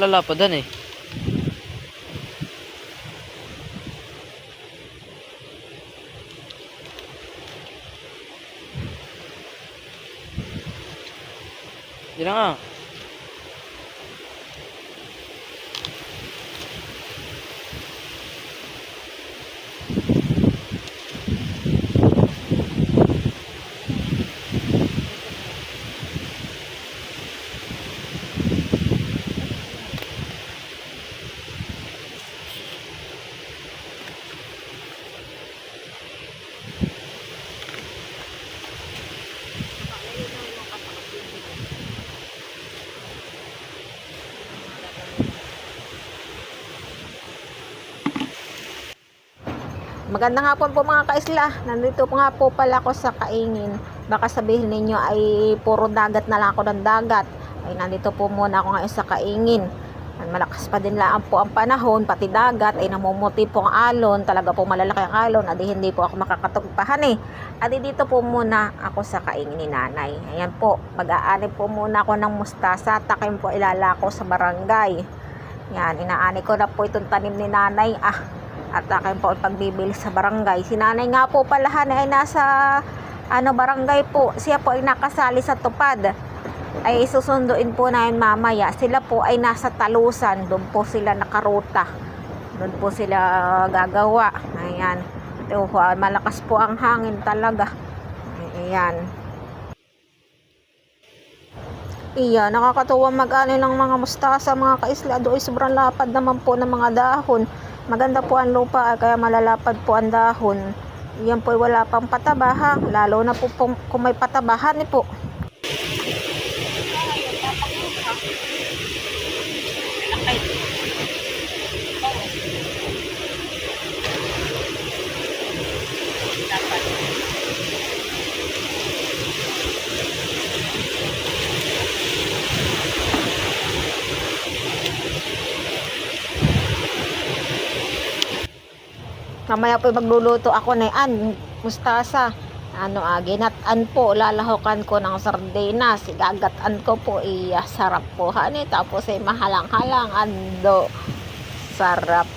Lalapadan eh. Yun na nga. Magandang hapon po mga kaisla. Nandito po nga po pala ako sa Kaingin. Baka sabihin ninyo ay puro dagat na lang ako ng dagat. Ay nandito po muna ako ngayon sa Kaingin. Malakas pa din lang po ang panahon, pati dagat ay namumuti po ang alon. Talaga po malalaki ang alon. Adi hindi po ako makakatugpahan eh. Adi dito po muna ako sa Kaingin ni nanay. Ayan po, mag-aani po muna ako ng mustasa. Takin po ilalako sa barangay. Yan, inaani ko na po itong tanim ni nanay. At akin po pagbibili sa barangay. Si nanay nga po pala ay nasa barangay po. Siya po ay nakasali sa tupad. Ay susunduin po namin mamaya. Sila po ay nasa Talusan. Doon po sila nakaruta. Doon po sila gagawa. Ayan. Ito, malakas po ang hangin talaga. Ayan. Iya, nakakatuwa mag-ani ng mga mustasa, mga kaisla. Doon sobrang lapad naman po ng mga dahon. Maganda po ang lupa kaya malalapad po ang dahon. Yan po wala pang pataba ha. Lalo na po kung may patabahan po. Mamaya po magluluto ako ng mustasa. Ginatan po, lalahukan ko ng sardinas. Gagatan ko po, sarap po hani. Tapos ay mahalang-halang, sarap.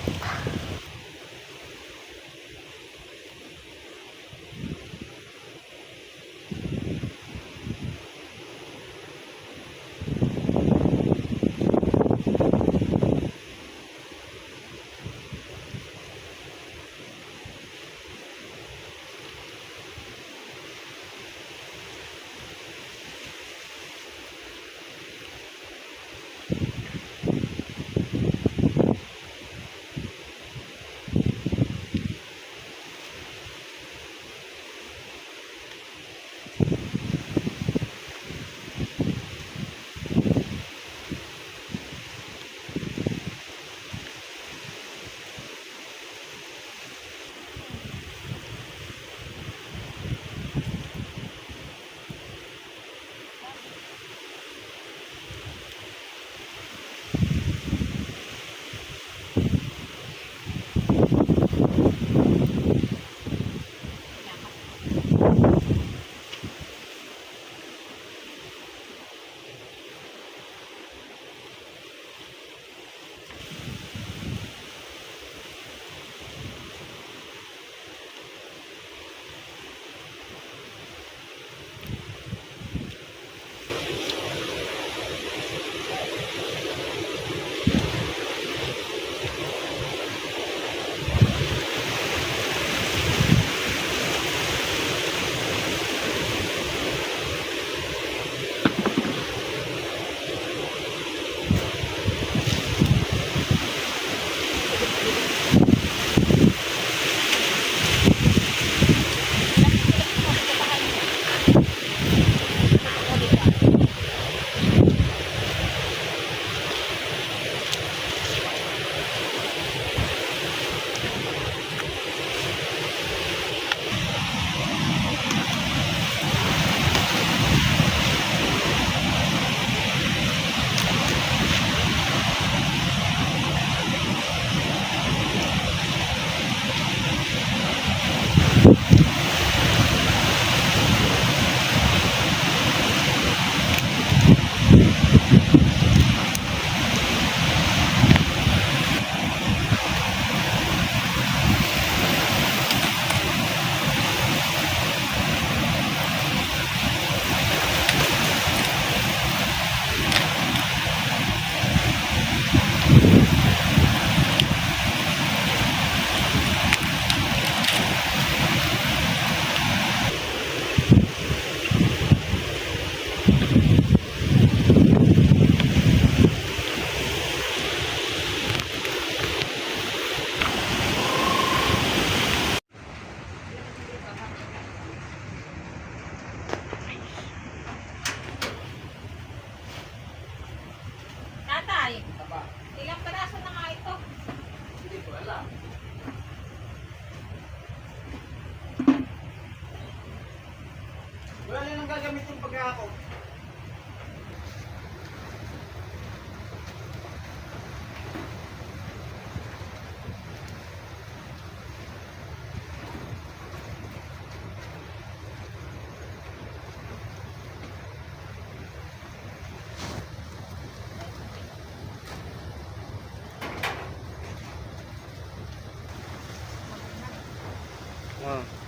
Oh.